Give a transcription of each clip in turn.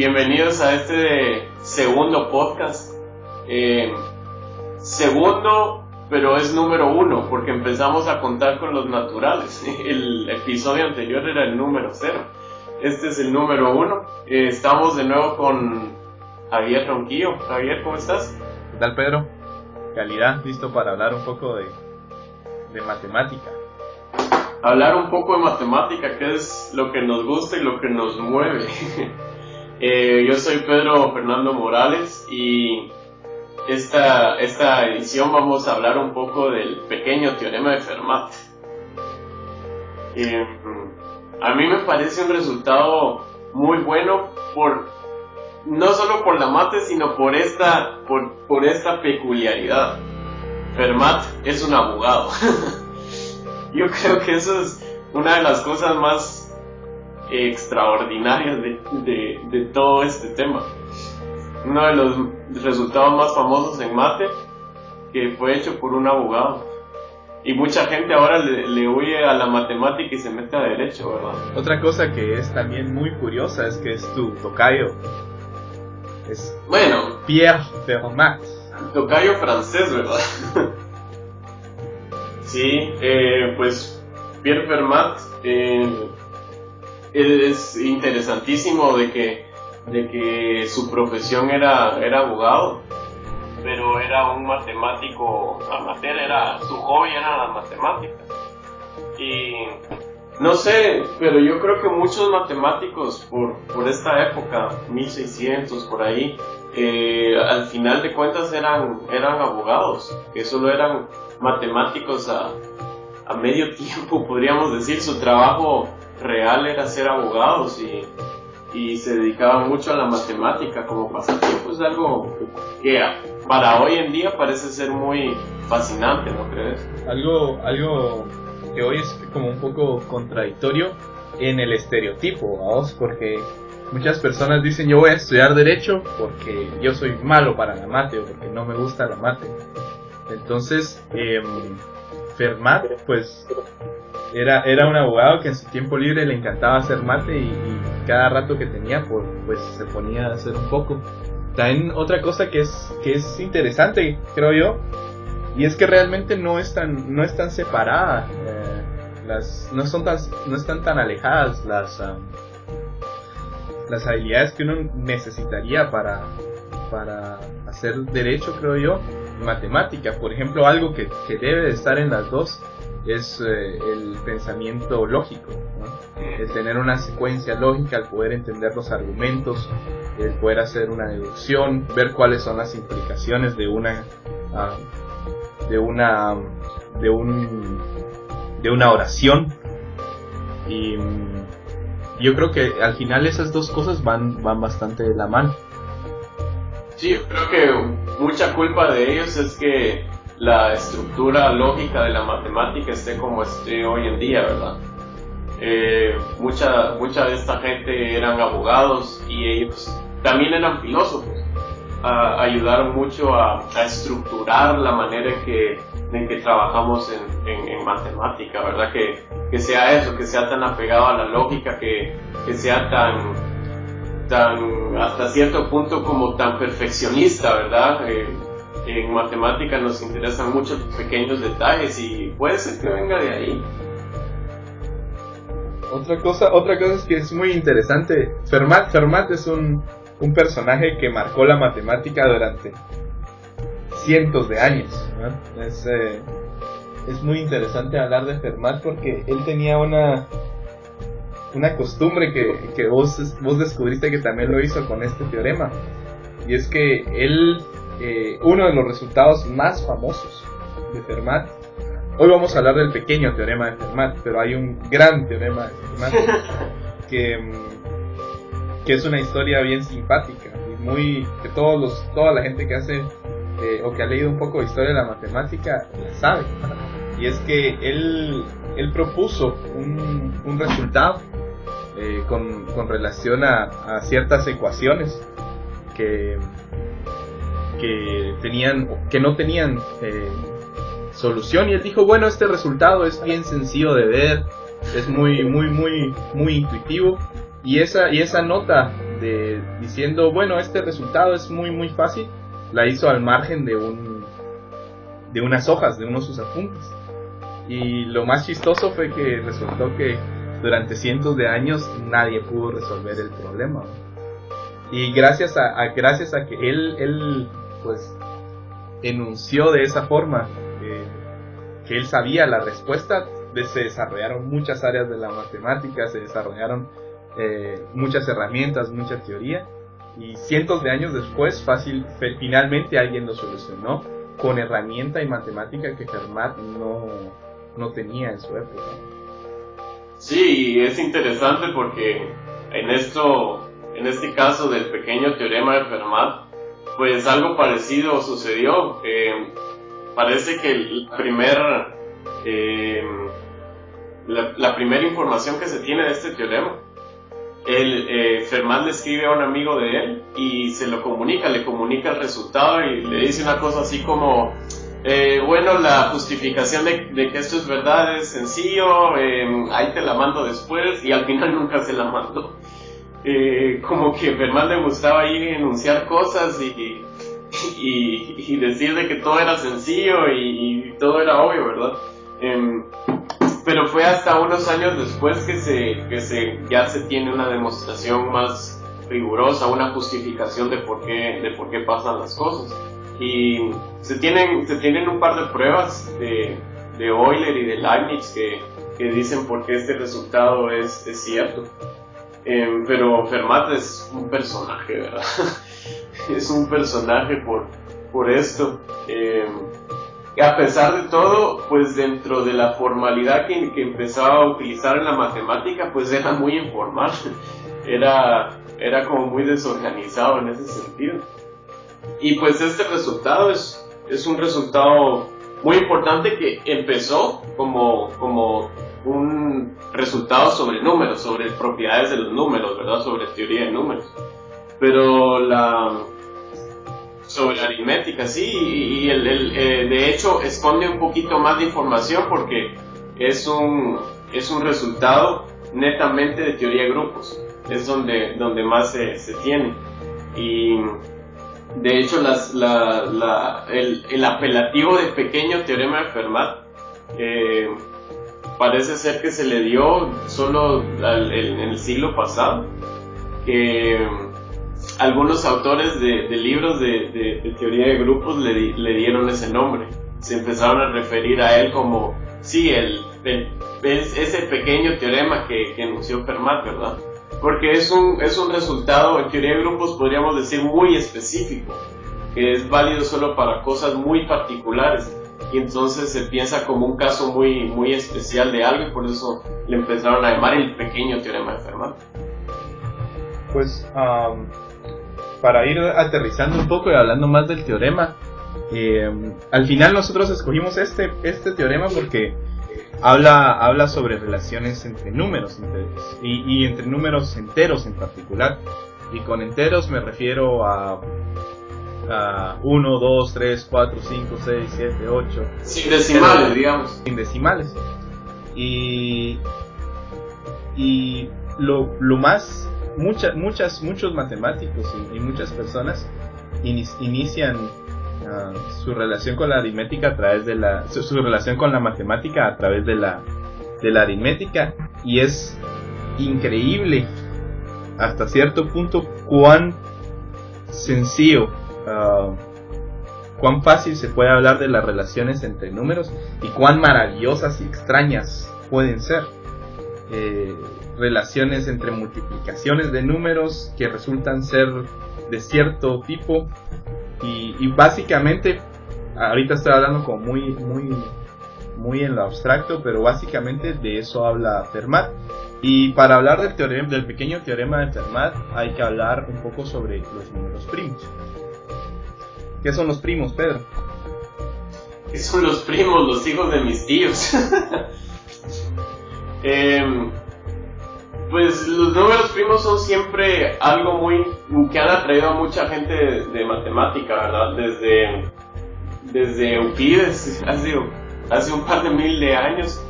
Bienvenidos a este segundo podcast. Segundo, pero es número 1, porque empezamos a contar con los naturales. El episodio anterior era el número 0. Este es el número 1. Estamos de nuevo con Javier Ronquillo. Javier, ¿cómo estás? ¿Qué tal, Pedro? Calidad, listo para hablar un poco de matemática. Hablar un poco de matemática, que es lo que nos gusta y lo que nos mueve. Yo soy Pedro Fernando Morales y esta edición vamos a hablar un poco del pequeño teorema de Fermat. A mí me parece un resultado muy bueno no solo por la mate, sino por esta peculiaridad. Fermat es un abogado. Yo creo que eso es una de las cosas más extraordinarias de todo este tema. Uno de los resultados más famosos en mate, que fue hecho por un abogado. Y mucha gente ahora le huye a la matemática y se mete a derecho, ¿verdad? Otra cosa que es también muy curiosa es que es tu tocayo. Pierre Fermat. Tocayo francés, ¿verdad? Sí, pues Pierre Fermat es interesantísimo de que su profesión era abogado, pero era un matemático amateur, su hobby eran las matemáticas. Y no sé, pero yo creo que muchos matemáticos por esta época, 1600 por ahí, al final de cuentas eran abogados, que solo eran matemáticos a medio tiempo, podríamos decir. Su trabajo real era ser abogados y se dedicaban mucho a la matemática como pasatiempo. Es algo que para hoy en día parece ser muy fascinante, ¿no crees? Algo que hoy es como un poco contradictorio en el estereotipo, ¿vamos? Porque muchas personas dicen: yo voy a estudiar derecho porque yo soy malo para la mate o porque no me gusta la mate. Entonces, Fermat, pues, era un abogado que en su tiempo libre le encantaba hacer mate y cada rato que tenía, pues se ponía a hacer un poco. También otra cosa que es interesante, creo yo, y es que realmente no están separadas, no están tan alejadas las habilidades que uno necesitaría para hacer derecho, creo yo. Matemática, por ejemplo, algo que debe de estar en las dos es el pensamiento lógico, ¿no? El tener una secuencia lógica, el poder entender los argumentos, el poder hacer una deducción, ver cuáles son las implicaciones de una oración. Y yo creo que al final esas dos cosas van bastante de la mano. Sí, yo creo que mucha culpa de ellos es que la estructura lógica de la matemática esté como esté hoy en día, ¿verdad? Mucha de esta gente eran abogados y ellos también eran filósofos. Ayudaron mucho a estructurar la manera en que trabajamos en matemática, ¿verdad? Que sea eso, que sea tan apegado a la lógica, que sea tan hasta cierto punto como tan perfeccionista, ¿verdad? En matemática nos interesan mucho los pequeños detalles y puede ser que venga de ahí. Otra cosa es que es muy interesante. Fermat es un personaje que marcó la matemática durante cientos de años, ¿no? Es muy interesante hablar de Fermat porque él tenía una costumbre que vos descubriste que también lo hizo con este teorema, y es que él, uno de los resultados más famosos de Fermat, hoy vamos a hablar del pequeño teorema de Fermat, pero hay un gran teorema de Fermat que es una historia bien simpática y que toda la gente que hace o que ha leído un poco de historia de la matemática la sabe, y es que él propuso un resultado con relación a ciertas ecuaciones que no tenían solución, y él dijo: bueno, este resultado es bien sencillo de ver, es muy intuitivo, y esa nota diciendo, bueno, este resultado es muy muy fácil, la hizo al margen de unas hojas, de unos sus apuntes. Y lo más chistoso fue que resultó que durante cientos de años nadie pudo resolver el problema. Y gracias a que él pues enunció de esa forma que él sabía la respuesta, se desarrollaron muchas áreas de la matemática, se desarrollaron muchas herramientas, mucha teoría, y cientos de años después finalmente alguien lo solucionó con herramienta y matemática que Fermat no tenía en su época. Sí, es interesante porque en este caso del pequeño teorema de Fermat, pues algo parecido sucedió. Parece que la primera información que se tiene de este teorema, Fermat le escribe a un amigo de él y le comunica el resultado y le dice una cosa así como, bueno, la justificación de que esto es verdad es sencillo, ahí te la mando después, y al final nunca se la mandó. Como que Fermat le gustaba ir a enunciar cosas y decir de que todo era sencillo y todo era obvio, ¿verdad? Pero fue hasta unos años después que ya se tiene una demostración más rigurosa, una justificación de por qué pasan las cosas. Y se tienen un par de pruebas de Euler y de Leibniz que dicen por qué este resultado es cierto. Pero Fermat es un personaje, ¿verdad? Es un personaje por esto. A pesar de todo, pues dentro de la formalidad que empezaba a utilizar en la matemática, pues era muy informal. Era como muy desorganizado en ese sentido. Y pues este resultado es un resultado muy importante que empezó como un resultado sobre números, sobre propiedades de los números, ¿verdad? Sobre teoría de números. Pero sobre aritmética, sí, y de hecho esconde un poquito más de información porque es un resultado netamente de teoría de grupos. Es donde más se tiene. Y de hecho el apelativo de pequeño teorema de Fermat parece ser que se le dio solo en el siglo pasado, que algunos autores de libros de teoría de grupos le dieron ese nombre. Se empezaron a referir a él como, sí, ese pequeño teorema que enunció Fermat, ¿verdad? Porque es un resultado, en teoría de grupos podríamos decir muy específico, que es válido solo para cosas muy particulares, y entonces se piensa como un caso muy, muy especial de algo, y por eso le empezaron a llamar el pequeño teorema de Fermat. Pues para ir aterrizando un poco y hablando más del teorema, al final nosotros escogimos este teorema porque habla sobre relaciones entre números y entre números enteros en particular. Y con enteros me refiero a 1, 2, 3, 4, 5, 6, 7, 8. Sin decimales, digamos. Sin decimales. Y lo más, muchos matemáticos y muchas personas inician su relación con la aritmética a través de su relación con la matemática a través de la aritmética, y es increíble hasta cierto punto cuán sencillo, cuán fácil se puede hablar de las relaciones entre números y cuán maravillosas y extrañas pueden ser. Relaciones entre multiplicaciones de números que resultan ser de cierto tipo, y básicamente ahorita estoy hablando como muy en lo abstracto, pero básicamente de eso habla Fermat. Y para hablar del pequeño teorema de Fermat hay que hablar un poco sobre los números primos. ¿Qué son los primos, Pedro? ¿Qué son los primos? Los hijos de mis tíos. Pues los números primos son siempre algo que han atraído a mucha gente de matemática, ¿verdad? Desde Euclides, hace un par de mil de años,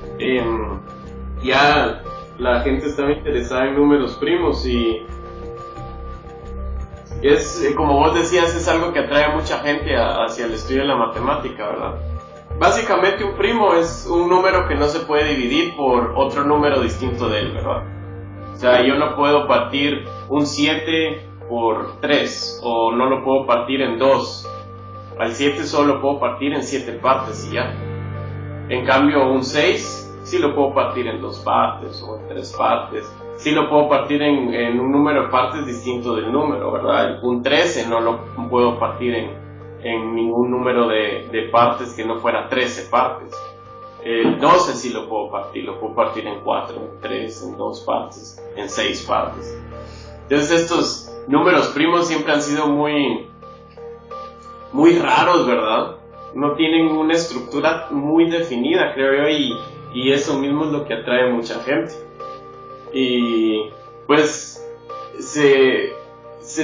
ya la gente estaba interesada en números primos, y como vos decías, es algo que atrae a mucha gente hacia el estudio de la matemática, ¿verdad? Básicamente un primo es un número que no se puede dividir por otro número distinto de él, ¿verdad? O sea, yo no puedo partir un 7 por 3, o no lo puedo partir en 2. Al 7 solo lo puedo partir en 7 partes y ya. En cambio, un 6 sí lo puedo partir en 2 partes o en 3 partes. Sí lo puedo partir en un número de partes distinto del número, ¿verdad? Un 13 no lo puedo partir en ningún número de partes que no fuera 13 partes. El 12 sí lo puedo partir en 4, en 3, en 2 partes, en 6 partes. Entonces estos números primos siempre han sido muy raros, ¿verdad? No tienen una estructura muy definida, creo yo, y eso mismo es lo que atrae a mucha gente. Y pues se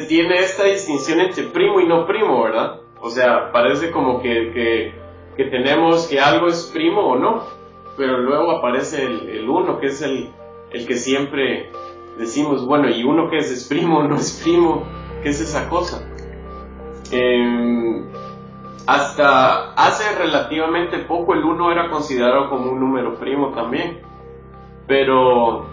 tiene esta distinción entre primo y no primo, ¿verdad? O sea, parece como que tenemos que algo es primo o no, pero luego aparece el uno, que es el que siempre decimos, bueno, ¿y uno qué es primo o no es primo? ¿Qué es esa cosa? Hasta hace relativamente poco el 1 era considerado como un número primo también, pero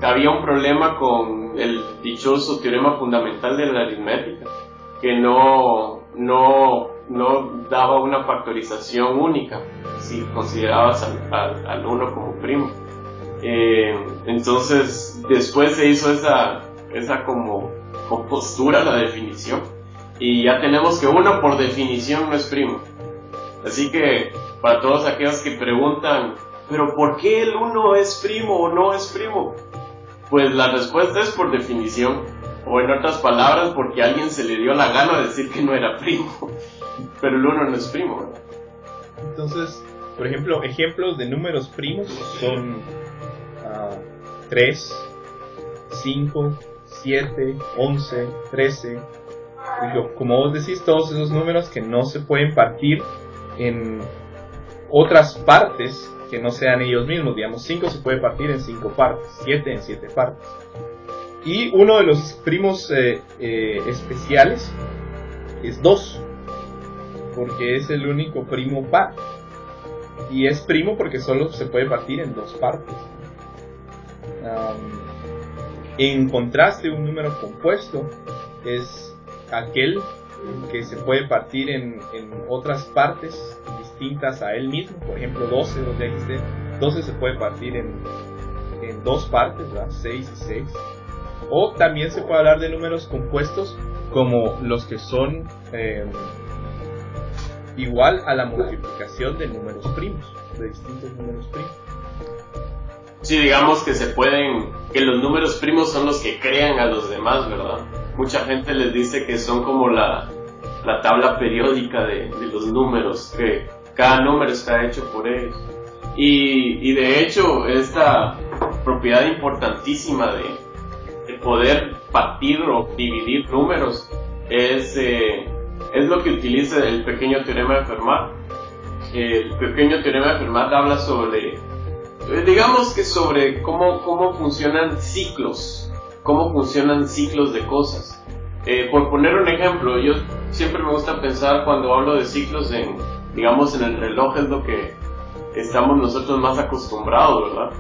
había un problema con el dichoso teorema fundamental de la aritmética, que no daba una factorización única si considerabas al 1 como primo. Entonces después se hizo esa como postura la definición, y ya tenemos que 1 por definición no es primo. Así que para todos aquellos que preguntan, ¿pero por qué el 1 es primo o no es primo? Pues la respuesta es por definición, o en otras palabras, porque a alguien se le dio la gana de decir que no era primo. Pero el 1 no es primo, ¿verdad? Entonces, por ejemplo, ejemplos de números primos son 3, 5, 7, 11, 13. Como vos decís, todos esos números que no se pueden partir en otras partes que no sean ellos mismos. Digamos, 5 se puede partir en 5 partes, 7 en 7 partes. Y uno de los primos especiales es 2, porque es el único primo par. Y es primo porque solo se puede partir en 2 partes. En contraste, un número compuesto es aquel que se puede partir en otras partes distintas a él mismo. Por ejemplo, 12, donde existe 12 se puede partir en 2 partes, ¿verdad? 6 y 6. O también se puede hablar de números compuestos como los que son igual a la multiplicación de números primos, de distintos números primos. Sí, digamos que que los números primos son los que crean a los demás, ¿verdad? Mucha gente les dice que son como la tabla periódica de los números, que cada número está hecho por ellos. Y de hecho, esta propiedad importantísima de poder partir o dividir números es lo que utiliza el pequeño teorema de Fermat. El pequeño teorema de Fermat habla sobre cómo funcionan ciclos de cosas. Por poner un ejemplo, yo siempre me gusta pensar cuando hablo de ciclos en el reloj, es lo que estamos nosotros más acostumbrados, ¿verdad?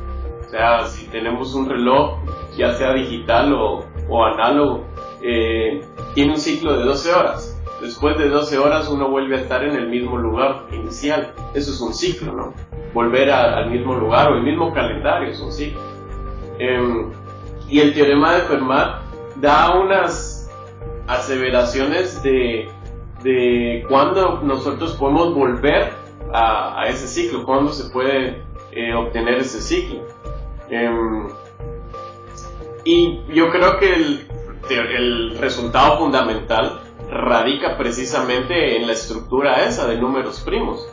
O sea, si tenemos un reloj, ya sea digital o análogo, tiene un ciclo de 12 horas. Después de 12 horas uno vuelve a estar en el mismo lugar inicial. Eso es un ciclo, ¿no? Volver al mismo lugar o el mismo calendario es un ciclo. Y el teorema de Fermat da unas aseveraciones de cuándo nosotros podemos volver a ese ciclo, cuándo se puede obtener ese ciclo. Y yo creo que el resultado fundamental radica precisamente en la estructura esa de números primos.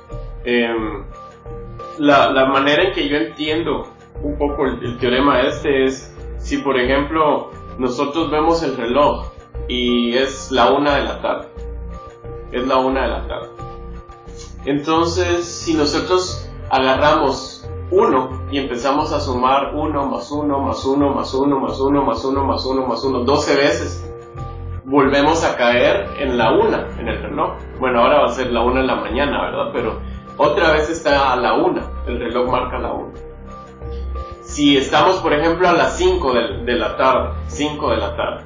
La manera en que yo entiendo un poco el teorema este es, si por ejemplo nosotros vemos el reloj y es la 1 de la tarde, entonces si nosotros agarramos 1 y empezamos a sumar 1 más 1 más 1 más 1 más 1 más 1 más 1 más 1 12 veces, volvemos a caer en la 1 en el reloj. Bueno, ahora va a ser la 1 en la mañana, ¿verdad? Pero otra vez está a la 1, el reloj marca la 1. Si estamos, por ejemplo, a las 5 de la tarde, 5 de la tarde,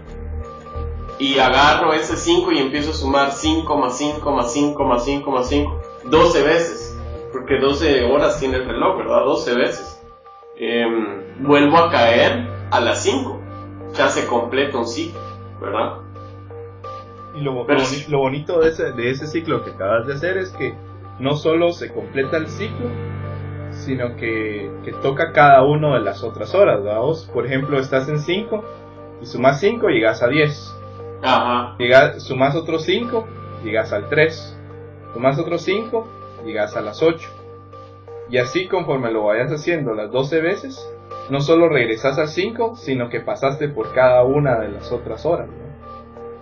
y agarro ese 5 y empiezo a sumar 5 más 5 más 5 más 5 más 5, 12 veces, porque 12 horas tiene el reloj, ¿verdad? 12 veces. Vuelvo a caer a las 5, ya se completa un ciclo, ¿verdad? Y lo bonito de ese ciclo que acabas de hacer es que no solo se completa el ciclo, sino que toca cada una de las otras horas, ¿verdad? Vos, por ejemplo, estás en 5 y sumas 5 y llegas a 10. Ajá. Sumas otros 5, llegas al 3. Sumas otros 5, llegas a las 8. Y así conforme lo vayas haciendo las 12 veces, no solo regresas al 5, sino que pasaste por cada una de las otras horas, ¿no?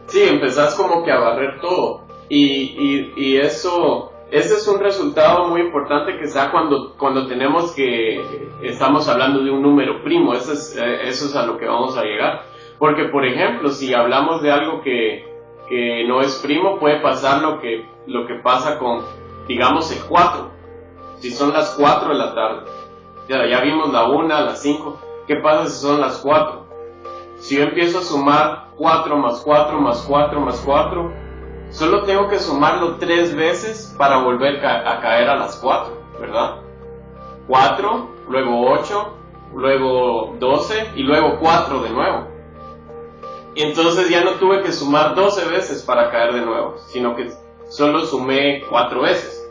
Sí, empezás como que a barrer todo. Y eso, ese es un resultado muy importante que está cuando tenemos estamos hablando de un número primo. Eso es a lo que vamos a llegar. Porque, por ejemplo, si hablamos de algo que no es primo, puede pasar lo que pasa con, digamos, el 4. Si son las 4 de la tarde. Ya vimos la 1, las 5. ¿Qué pasa si son las 4? Si yo empiezo a sumar 4 más 4 más 4 más 4, solo tengo que sumarlo 3 veces para volver a caer a las 4, ¿verdad? 4, luego 8, luego 12 y luego 4 de nuevo. Entonces ya no tuve que sumar 12 veces para caer de nuevo, sino que solo sumé 4 veces.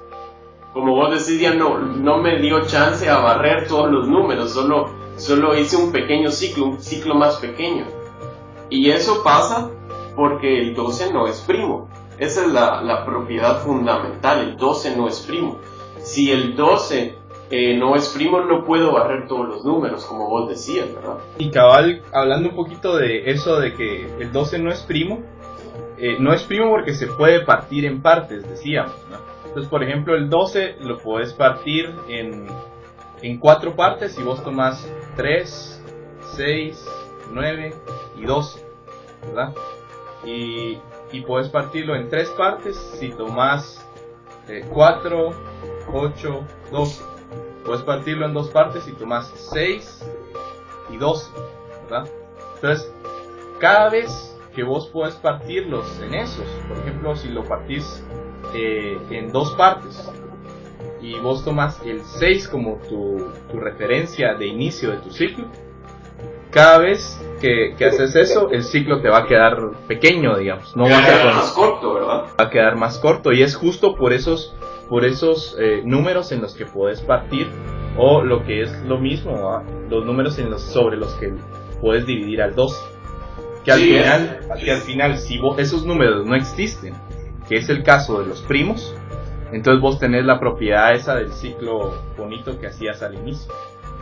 Como vos decís, ya no me dio chance a barrer todos los números, solo hice un pequeño ciclo, un ciclo más pequeño. Y eso pasa porque el 12 no es primo. Esa es la propiedad fundamental, el 12 no es primo. Si el 12 no es primo, no puedo barrer todos los números, como vos decías, ¿verdad? Y cabal, hablando un poquito de eso de que el 12 no es primo porque se puede partir en partes, decíamos, ¿no? Entonces, por ejemplo, el 12 lo puedes partir en 4 partes y vos tomás 3, 6, 9 y 12, ¿verdad? Y puedes partirlo en 3 partes si tomás 4, 8, 12. Puedes partirlo en 2 partes si tomás 6 y 12, ¿verdad? Entonces, cada vez que vos podés partirlos en esos, por ejemplo, si lo partís en 2 partes y vos tomas el 6 como tu referencia de inicio de tu ciclo, cada vez que haces eso, el ciclo te va a quedar pequeño, digamos, no va a quedar más corto, ¿verdad? Va a quedar más corto, y es justo por esos números en los que puedes partir, o lo que es lo mismo, ¿verdad? Los números sobre los que puedes dividir al 12. Que al final, si esos números no existen, que es el caso de los primos, entonces vos tenés la propiedad esa del ciclo bonito que hacías al inicio.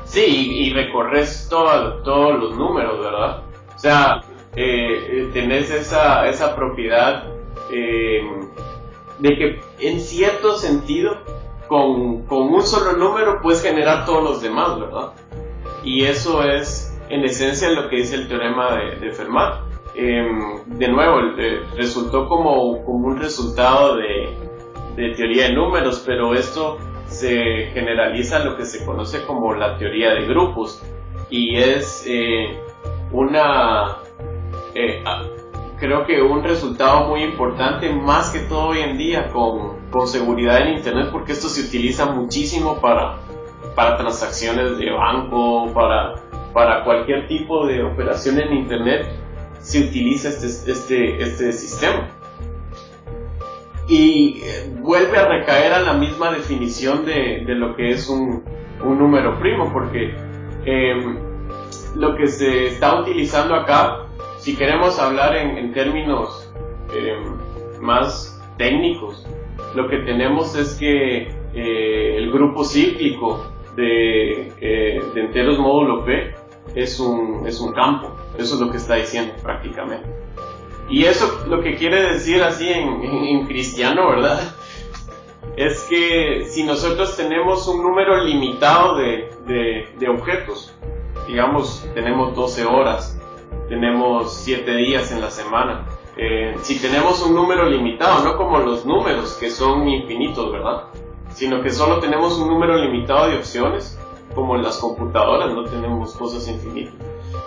Sí, y recorres todos los números, ¿verdad? O sea, tenés esa propiedad de que en cierto sentido con un solo número puedes generar todos los demás, ¿verdad? Y eso es en esencia lo que dice el teorema de Fermat. De nuevo, resultó como un resultado de teoría de números, pero esto se generaliza a lo que se conoce como la teoría de grupos, y es creo que un resultado muy importante, más que todo hoy en día con seguridad en internet, porque esto se utiliza muchísimo para transacciones de banco, para cualquier tipo de operación en internet se utiliza este sistema. Y vuelve a recaer a la misma definición de lo que es un número primo, porque lo que se está utilizando acá, si queremos hablar en términos más técnicos, lo que tenemos es que el grupo cíclico de enteros módulo P es un campo. Eso es lo que está diciendo prácticamente. Y eso lo que quiere decir así en cristiano, ¿verdad? Es que si nosotros tenemos un número limitado de objetos, digamos, tenemos 12 horas, tenemos 7 días en la semana, Si tenemos un número limitado, no como los números que son infinitos, ¿verdad? Sino que solo tenemos un número limitado de opciones, como en las computadoras no tenemos cosas infinitas.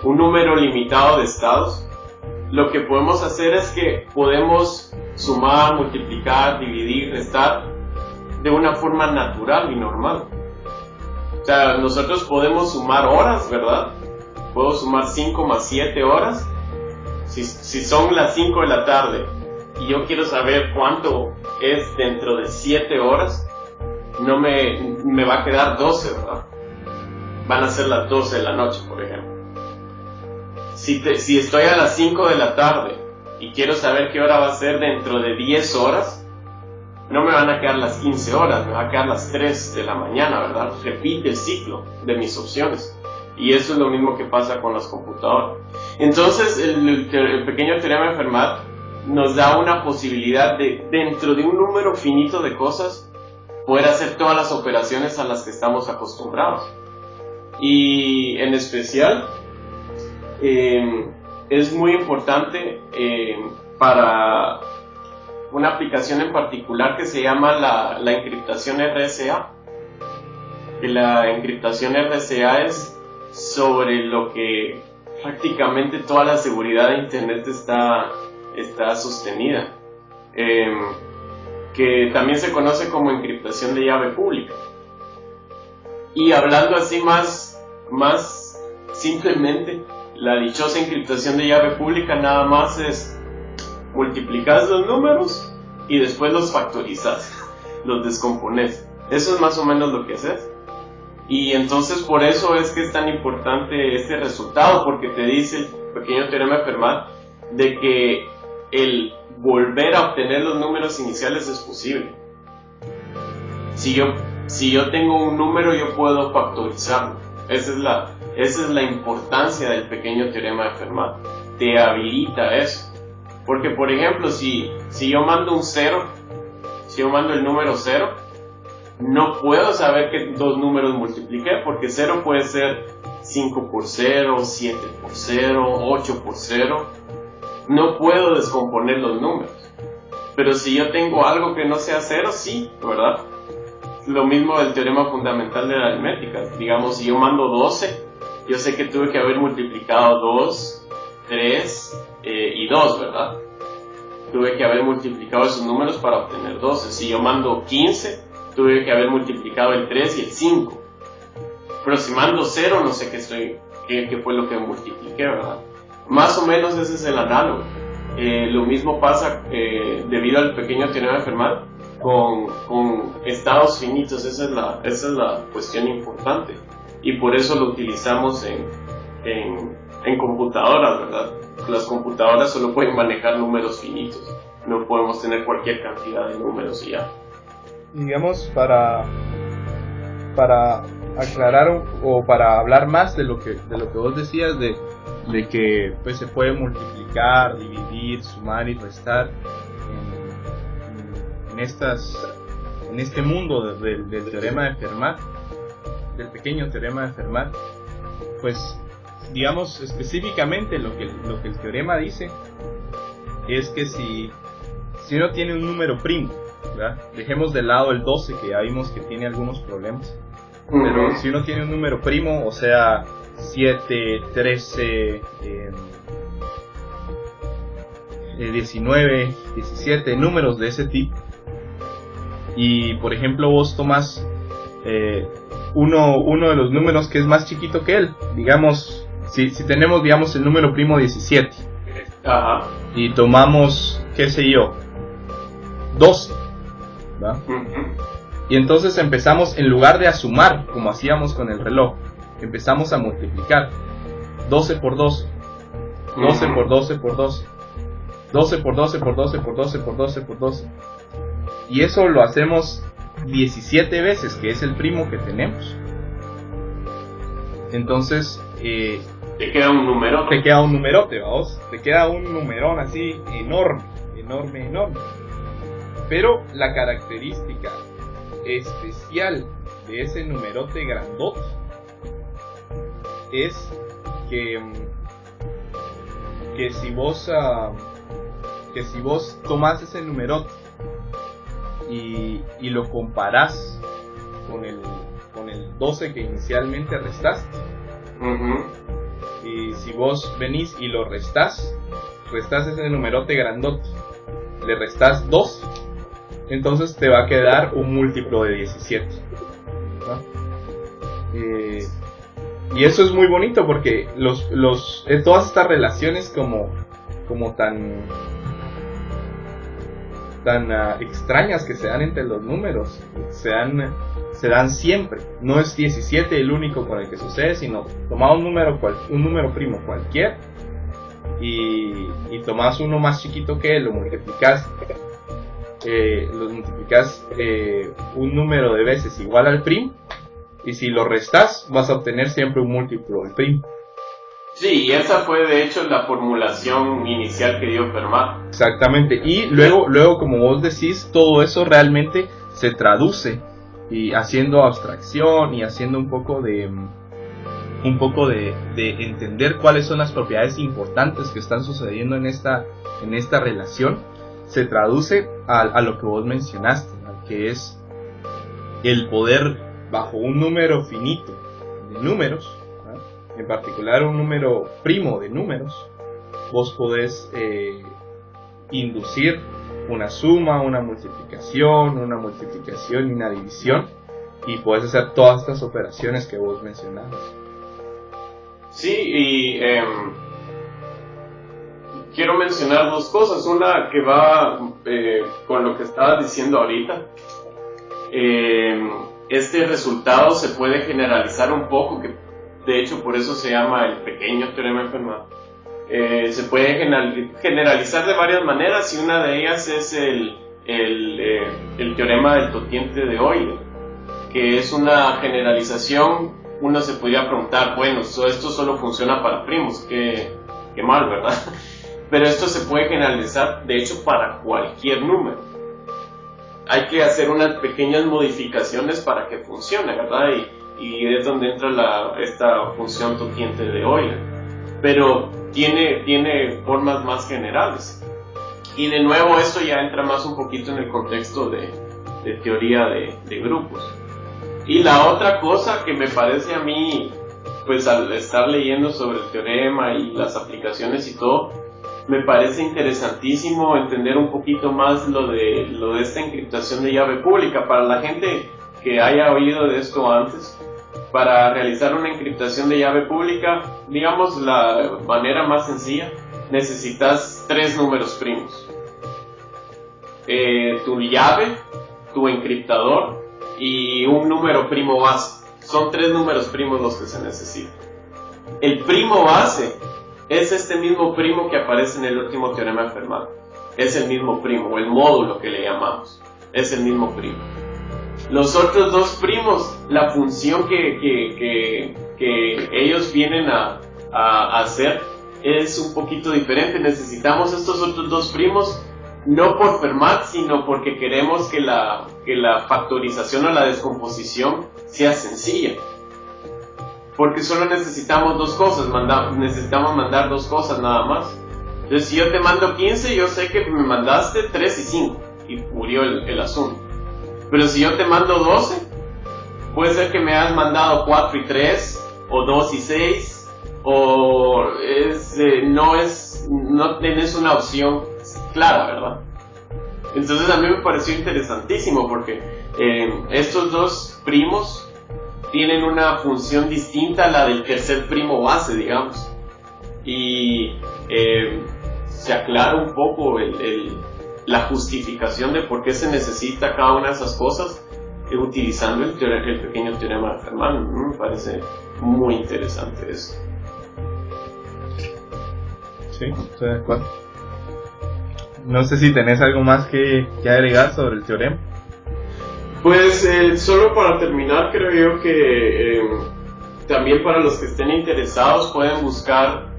Un número limitado de estados. Lo que podemos hacer es que podemos sumar, multiplicar, dividir, restar de una forma natural y normal. O sea, nosotros podemos sumar horas, ¿verdad? Puedo sumar 5 más 7 horas. Si son las 5 de la tarde y yo quiero saber cuánto es dentro de 7 horas, no me va a quedar 12, ¿verdad? Van a ser las 12 de la noche, por ejemplo. Si estoy a las 5 de la tarde y quiero saber qué hora va a ser dentro de 10 horas, no me van a quedar las 15 horas, me van a quedar las 3 de la mañana, ¿verdad? Repite el ciclo de mis opciones. Y eso es lo mismo que pasa con las computadoras. Entonces, el pequeño teorema de Fermat nos da una posibilidad de, dentro de un número finito de cosas, poder hacer todas las operaciones a las que estamos acostumbrados. Y en especial, es muy importante para una aplicación en particular que se llama la encriptación RSA. Y la encriptación RSA es sobre lo que prácticamente toda la seguridad de Internet está sostenida, que también se conoce como encriptación de llave pública. Y hablando así más simplemente, la dichosa encriptación de llave pública nada más es multiplicas los números y después los factorizas, los descompones. Eso es más o menos lo que haces. Y entonces por eso es que es tan importante este resultado, porque te dice el pequeño teorema de Fermat de que el volver a obtener los números iniciales es posible. Si yo tengo un número, yo puedo factorizarlo. Esa es la importancia del pequeño teorema de Fermat. Te habilita eso. Porque, por ejemplo, si yo mando un 0, si yo mando el número 0, no puedo saber qué dos números multipliqué, porque 0 puede ser 5 por 0, 7 por 0, 8 por 0. No puedo descomponer los números. Pero si yo tengo algo que no sea 0, sí, ¿verdad? Lo mismo del teorema fundamental de la aritmética. Digamos, si yo mando 12, yo sé que tuve que haber multiplicado 2, 3 y 2, ¿verdad? Tuve que haber multiplicado esos números para obtener 12. Si yo mando 15, tuve que haber multiplicado el 3 y el 5. Pero si mando 0, no sé qué fue lo que multipliqué, ¿verdad? Más o menos ese es el análogo. Lo mismo pasa debido al pequeño teorema de Fermat con estados finitos. Esa es la cuestión importante. Y por eso lo utilizamos en computadoras, ¿verdad? Las computadoras solo pueden manejar números finitos. No podemos tener cualquier cantidad de números y ya. Digamos, para aclarar o para hablar más de lo que vos decías de que pues se puede multiplicar, dividir, sumar y restar en este mundo del teorema de Fermat, del pequeño teorema de Fermat, pues digamos específicamente lo que el teorema dice es que si uno tiene un número primo, ¿verdad? Dejemos de lado el 12, que ya vimos que tiene algunos problemas, pero si uno tiene un número primo, o sea 7, 13, 19, 17, números de ese tipo, y por ejemplo vos tomas uno de los números que es más chiquito que él, digamos, si tenemos digamos el número primo 17, Ajá. y tomamos, qué sé yo, 12, ¿verdad? Y entonces empezamos, en lugar de a sumar como hacíamos con el reloj, empezamos a multiplicar 12 por 12, 12 por 12 por 12, 12 por 12 por 12 por 12 por 12 por 12, y eso lo hacemos 17 veces, que es el primo que tenemos. Entonces te queda un número, ¿no? Te queda un numerote, vamos, te queda un numerón así enorme. Pero la característica especial de ese numerote grandote es que si vos que si vos tomás ese numerote y lo comparás con el 12 que inicialmente restaste, y si vos venís y lo restás ese numerote grandote, le restás 2, entonces te va a quedar un múltiplo de 17, ¿no? Y eso es muy bonito porque todas estas relaciones como tan extrañas que se dan entre los números se dan siempre. No es 17 el único con el que sucede, sino tomás un número primo cualquier y tomás uno más chiquito que él, lo multiplicás un número de veces igual al primo, y si lo restas vas a obtener siempre un múltiplo del primo. Sí, y esa fue de hecho la formulación inicial que dio Fermat. Exactamente, y luego como vos decís, todo eso realmente se traduce, y haciendo abstracción y haciendo un poco de entender cuáles son las propiedades importantes que están sucediendo en esta relación, se traduce a lo que vos mencionaste, ¿no? Que es el poder bajo un número finito de números, ¿no? En particular un número primo de números, vos podés inducir una suma, una multiplicación y una división, y podés hacer todas estas operaciones que vos mencionabas. Sí, y quiero mencionar dos cosas. Una que va con lo que estabas diciendo ahorita. Este resultado se puede generalizar un poco, que de hecho por eso se llama el pequeño teorema de Fermat. Se puede generalizar de varias maneras, y una de ellas es el teorema del totiente de Euler, que es una generalización. Uno se podría preguntar, bueno, esto solo funciona para primos, qué mal, ¿verdad? Pero esto se puede generalizar, de hecho, para cualquier número. Hay que hacer unas pequeñas modificaciones para que funcione, ¿verdad? Y es donde entra esta función totiente de Euler. Pero tiene formas más generales. Y de nuevo esto ya entra más un poquito en el contexto de teoría de grupos. Y la otra cosa que me parece a mí, pues al estar leyendo sobre el teorema y las aplicaciones y todo, me parece interesantísimo entender un poquito más lo de esta encriptación de llave pública. Para la gente que haya oído de esto antes, para realizar una encriptación de llave pública, digamos la manera más sencilla, necesitas 3 números primos. Tu llave, tu encriptador y un número primo base. Son 3 números primos los que se necesitan. El primo base es este mismo primo que aparece en el último teorema de Fermat. Es el mismo primo, o el módulo que le llamamos. Es el mismo primo. Los otros 2 primos, la función que ellos vienen a hacer es un poquito diferente. Necesitamos estos otros 2 primos no por Fermat, sino porque queremos que la factorización o la descomposición sea sencilla. Porque solo necesitamos 2 cosas, necesitamos mandar 2 cosas nada más. Entonces si yo te mando 15, yo sé que me mandaste 3 y 5, y murió el asunto. Pero si yo te mando 12, puede ser que me hayas mandado 4 y 3, o 2 y 6, o no tenés una opción clara, ¿verdad? Entonces a mí me pareció interesantísimo porque estos 2 primos tienen una función distinta a la del tercer primo base, digamos, y se aclara un poco la justificación de por qué se necesita cada una de esas cosas utilizando el pequeño teorema de Fermat. Me parece muy interesante eso. Sí, estoy de acuerdo. No sé si tenés algo más que agregar sobre el teorema. Pues solo para terminar, creo yo que también para los que estén interesados pueden buscar,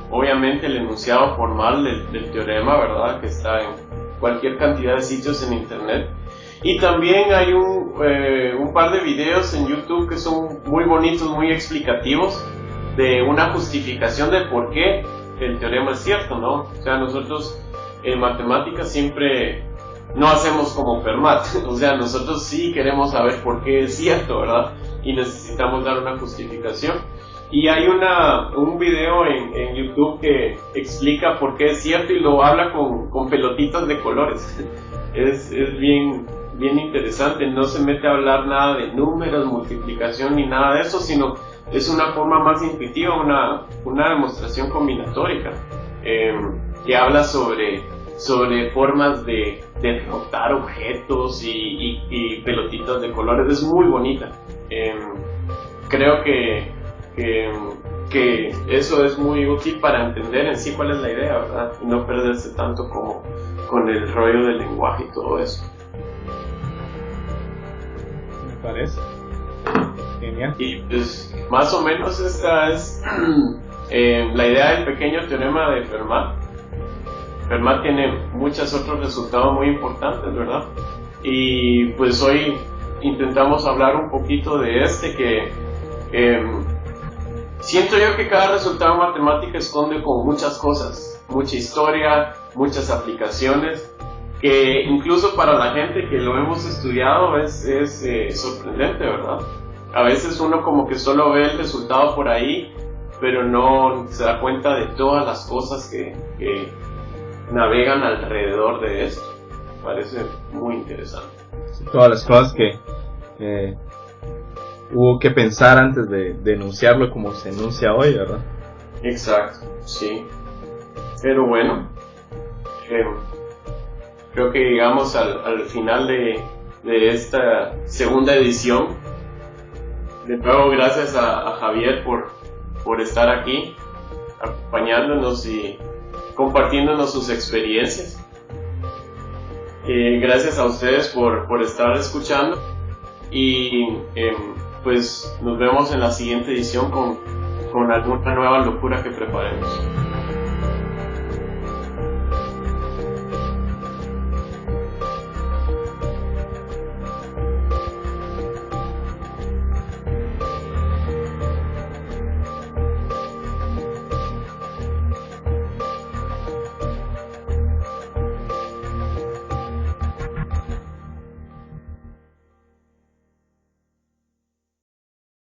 obviamente el enunciado formal del teorema, ¿verdad? Que está en cualquier cantidad de sitios en internet. Y también hay un par de videos en YouTube que son muy bonitos, muy explicativos, de una justificación del por qué el teorema es cierto, ¿no? O sea, nosotros en matemáticas siempre no hacemos como Fermat, o sea, nosotros sí queremos saber por qué es cierto, ¿verdad? Y necesitamos dar una justificación. Y hay un video en YouTube que explica por qué es cierto y lo habla con pelotitas de colores. Es bien interesante, no se mete a hablar nada de números, multiplicación ni nada de eso, sino es una forma más intuitiva, una demostración combinatórica que habla sobre formas de derrotar objetos y pelotitas de colores. Es muy bonita. Creo que eso es muy útil para entender en sí cuál es la idea, ¿verdad? Y no perderse tanto como con el rollo del lenguaje y todo eso. Me parece genial. Y pues más o menos esta es la idea del pequeño teorema de Fermat. Fermat tiene muchos otros resultados muy importantes, ¿verdad? Y pues hoy intentamos hablar un poquito de este que siento yo que cada resultado en matemática esconde como muchas cosas, mucha historia, muchas aplicaciones, que incluso para la gente que lo hemos estudiado es sorprendente, ¿verdad? A veces uno como que solo ve el resultado por ahí, pero no se da cuenta de todas las cosas que navegan alrededor de esto. Parece muy interesante. Todas las cosas que hubo que pensar antes de enunciarlo como se enuncia hoy, ¿verdad? Exacto, sí. Pero bueno, creo que llegamos al final de esta segunda edición. De nuevo, gracias a Javier por estar aquí, acompañándonos y compartiéndonos sus experiencias. Gracias a ustedes por estar escuchando y pues nos vemos en la siguiente edición con alguna nueva locura que preparemos.